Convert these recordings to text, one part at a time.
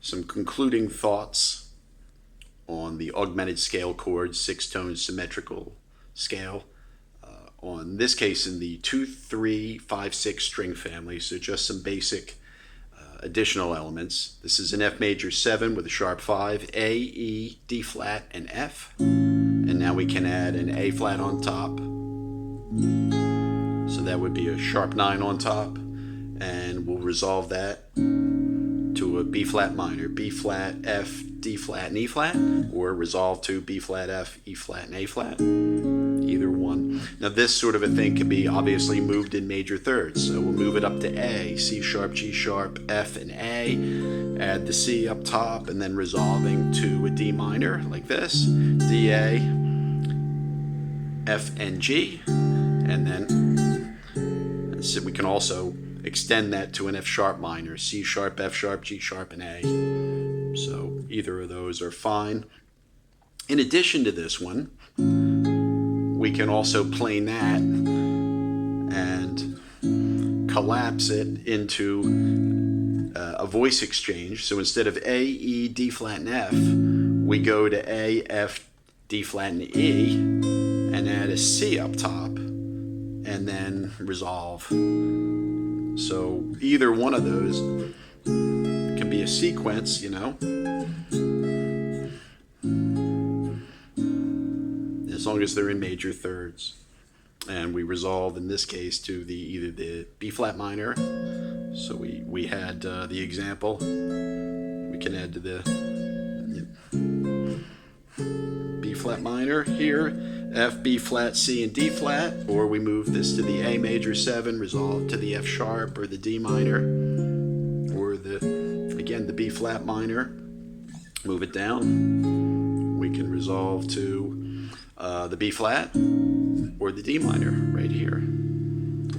some concluding thoughts on the augmented scale chord, six-tone symmetrical scale. On this case, in the 2, 3, 5, 6 string family, so just some basic additional elements. This is an F major 7 with a sharp 5, A, E, D flat, and F. And now we can add an A flat on top. So that would be a sharp 9 on top. And we'll resolve that to a B flat minor, B flat, F, D flat, and E flat, or resolve to B flat, F, E flat, and A flat, either one. Now this sort of a thing can be obviously moved in major thirds, so we'll move it up to A, C sharp, G sharp, F, and A, add the C up top, and then resolving to a D minor, like this, D, A, F, and G, and then so we can also extend that to an F sharp minor, C sharp, F sharp, G sharp, and A. So either of those are fine. In addition to this one, we can also plane that and collapse it into a voice exchange. So instead of A, E, D flat, and F, we go to A, F, D flat, and E, and add a C up top, and then resolve. So either one of those can be a sequence, you know, as long as they're in major thirds. And we resolve in this case to either the B flat minor. So we had the example. We can add to the B flat minor here, F, B flat, C, and D flat, or we move this to the A major 7, resolve to the F sharp or the D minor, or again the B flat minor, move it down. We can resolve to the B flat or the D minor right here,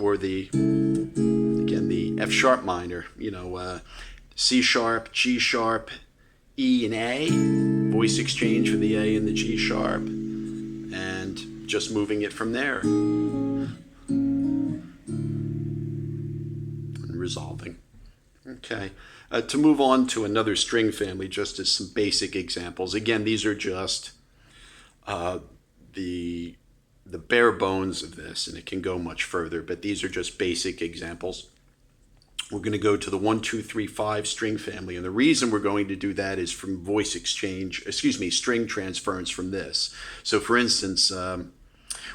or again the F sharp minor, you know, C sharp, G sharp, E, and A, voice exchange for the A and the G sharp, and just moving it from there and resolving. Okay, to move on to another string family, just as some basic examples. Again, these are just the bare bones of this, and it can go much further, but these are just basic examples. We're going to go to the 1, 2, 3, 5 string family, and the reason we're going to do that is from voice exchange, string transference from this. So for instance,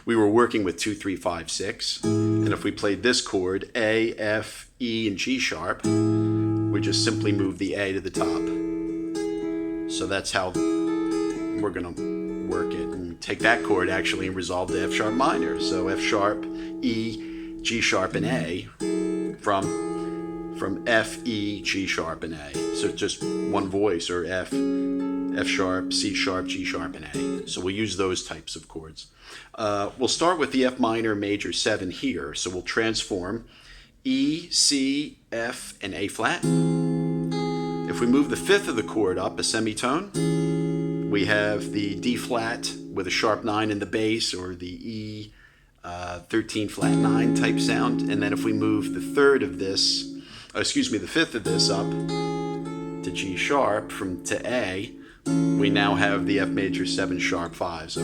we were working with 2, 3, 5, 6, and if we played this chord, A, F, E, and G sharp, we just simply move the A to the top. So that's how we're going to work it, and take that chord actually and resolve to F sharp minor. So F sharp, E, G sharp, and A from F, E, G sharp, and A. So just one voice, or F sharp, C sharp, G sharp, and A. So we'll use those types of chords. We'll start with the F minor major 7 here. So we'll transform E, C, F, and A flat. If we move the 5th of the chord up a semitone, we have the D flat with a sharp 9 in the bass, or the E 13 flat 9 type sound. And then if we move the 5th of this up to G sharp to A, we now have the F major 7 sharp 5. So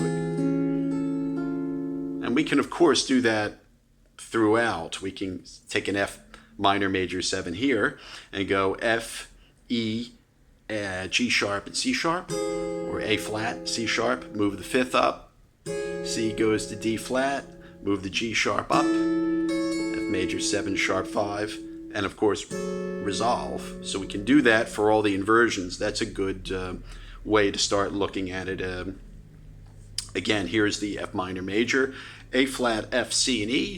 and we can of course do that throughout. We can take an F minor major 7 here and go F, E, G sharp, and C sharp, or A flat, C sharp, move the 5th up, C goes to D flat, move the G sharp up, F major 7 sharp 5, and of course resolve. So we can do that for all the inversions. That's a good way to start looking at it. Again, here's the F minor major, A flat, F, C, and E,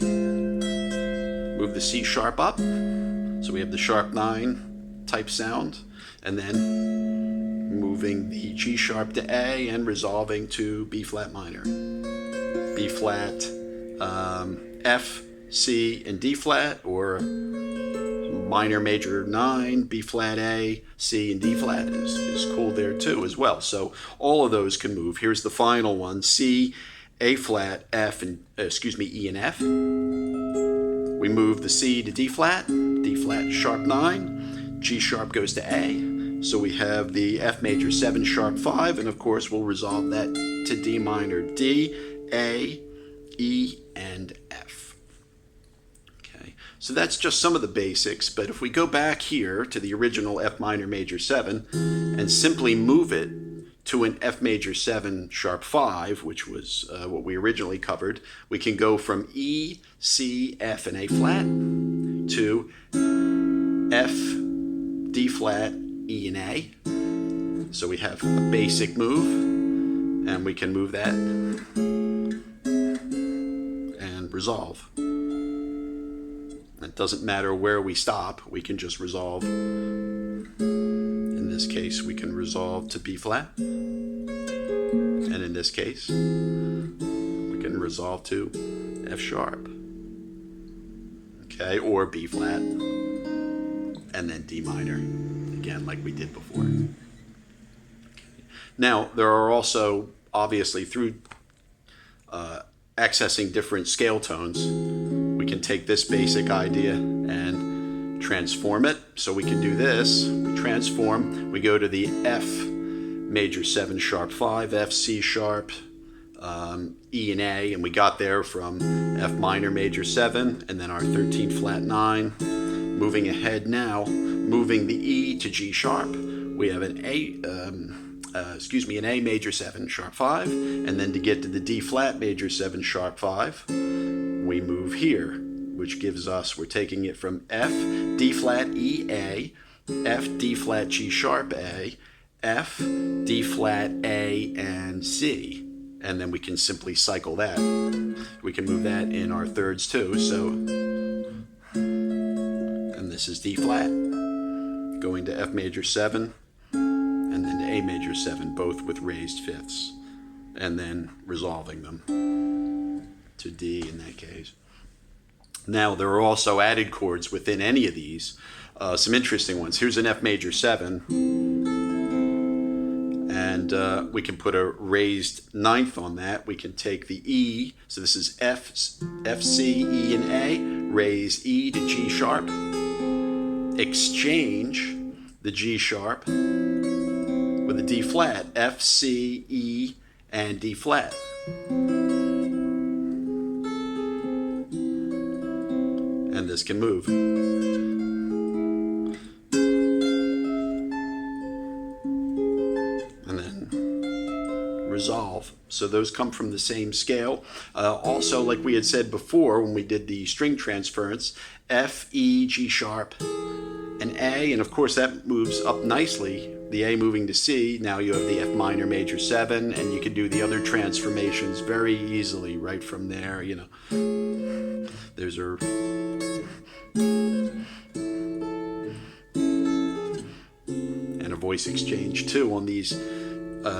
move the C sharp up, so we have the sharp 9 type sound, and then moving the G sharp to A and resolving to B flat minor, B flat, F, C, and D flat, or minor major 9, B flat, A, C, and D flat is cool there too as well. So all of those can move. Here's the final one, C, A flat, F, and E and F. We move the C to D flat sharp 9, G sharp goes to A, So we have the F major 7 sharp 5, and of course we'll resolve that to D minor. D, A, E, and F. Okay, so that's just some of the basics, but if we go back here to the original F minor major 7 and simply move it to an F major 7 sharp 5, which was what we originally covered, we can go from E, C, F, and A flat to F, D flat, E, and A. So we have a basic move, and we can move that and resolve. It doesn't matter where we stop, we can just resolve. In this case, we can resolve to B flat, and in this case, we can resolve to F sharp, okay, or B flat, and then D minor, again, like we did before. Now, there are also, obviously, through accessing different scale tones, we can take this basic idea and transform it. So we can do this. We transform. We go to the F major 7 sharp 5, F, C sharp, E, and A, and we got there from F minor major 7, and then our 13 flat 9. Moving ahead now, moving the E to G sharp, we have an A major 7 sharp 5, and then to get to the D flat major 7 sharp 5, we move here, which gives us, we're taking it from F, D flat, E, A, F, D flat, G sharp, A, F, D flat, A, and C. And then we can simply cycle that. We can move that in our thirds too, so, and this is D flat, going to F major 7, and then to A major 7, both with raised fifths, and then resolving them to D in that case. Now, there are also added chords within any of these, some interesting ones. Here's an F major 7, and we can put a raised ninth on that. We can take the E, so this is F, C, E, and A, raise E to G sharp, exchange the G sharp with a D flat, F, C, E, and D flat. And this can move. And then resolve. So those come from the same scale. Also, like we had said before when we did the string transference, F, E, G sharp, and A, and of course that moves up nicely. The A moving to C, now you have the F minor major 7, and you can do the other transformations very easily right from there, you know. There's a and a voice exchange too on these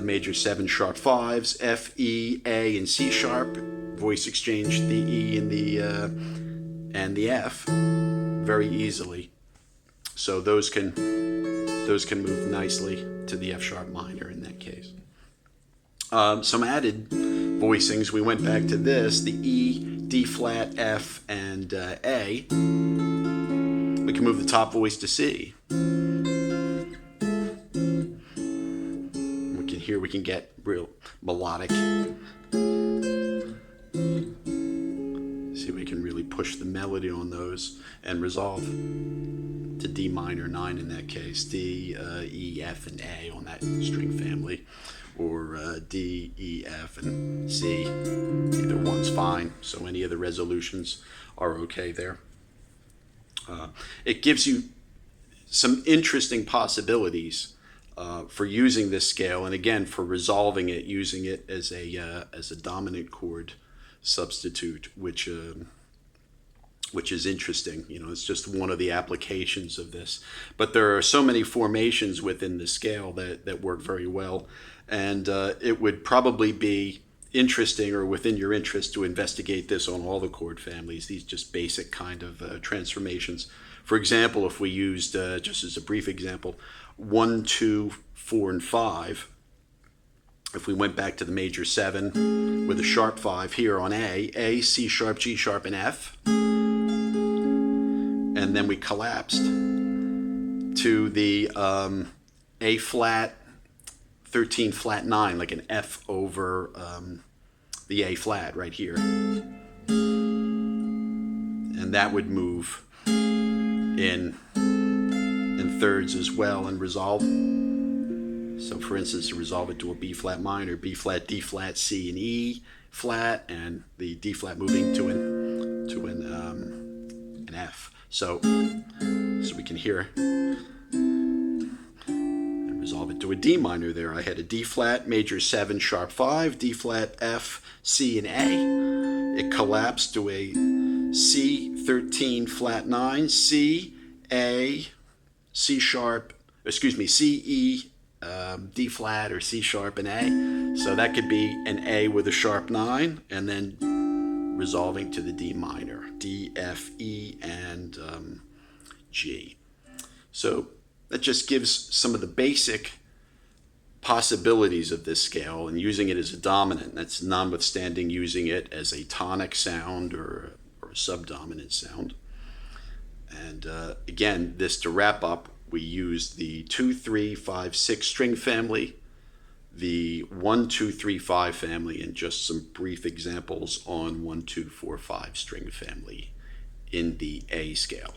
major 7 sharp 5s, F, E, A, and C sharp. Voice exchange the E and the F very easily. So those can move nicely to the F sharp minor in that case. Some added voicings. We went back to this, the E, D flat, F, and A. We can move the top voice to C. We can get real melodic. See, we can really push the melody on those and resolve to D minor 9 in that case. D, E, F, and A on that string family, or D, E, F, and C. Either one's fine, so any of the resolutions are okay there. It gives you some interesting possibilities for using this scale, and again for resolving it, using it as a dominant chord substitute, which is interesting. You know, it's just one of the applications of this. But there are so many formations within the scale that work very well, and it would probably be interesting or within your interest to investigate this on all the chord families. These just basic kind of transformations. For example, if we used, just as a brief example, 1, 2, 4, and 5, if we went back to the major 7 with a sharp 5 here on A, C sharp, G sharp, and F, and then we collapsed to the A flat, 13 flat 9, like an F over the A flat right here. And that would move in thirds as well and resolve. So for instance, to resolve it to a B flat minor, B flat, D flat, C, and E flat, and the D flat moving to an F. So we can hear and resolve it to a D minor there. I had a D flat, major 7, sharp 5, D flat, F, C, and A. It collapsed to a C, 13, flat 9, C, A, C sharp, C, E, D flat, or C sharp, and A. So that could be an A with a sharp 9, and then resolving to the D minor, D, F, E, and G. So that just gives some of the basic possibilities of this scale and using it as a dominant. That's notwithstanding using it as a tonic sound or a subdominant sound. And again, this to wrap up, we used the 2, 3, 5, 6 string family, the 1, 2, 3, 5 family, and just some brief examples on 1, 2, 4, 5 string family in the A scale.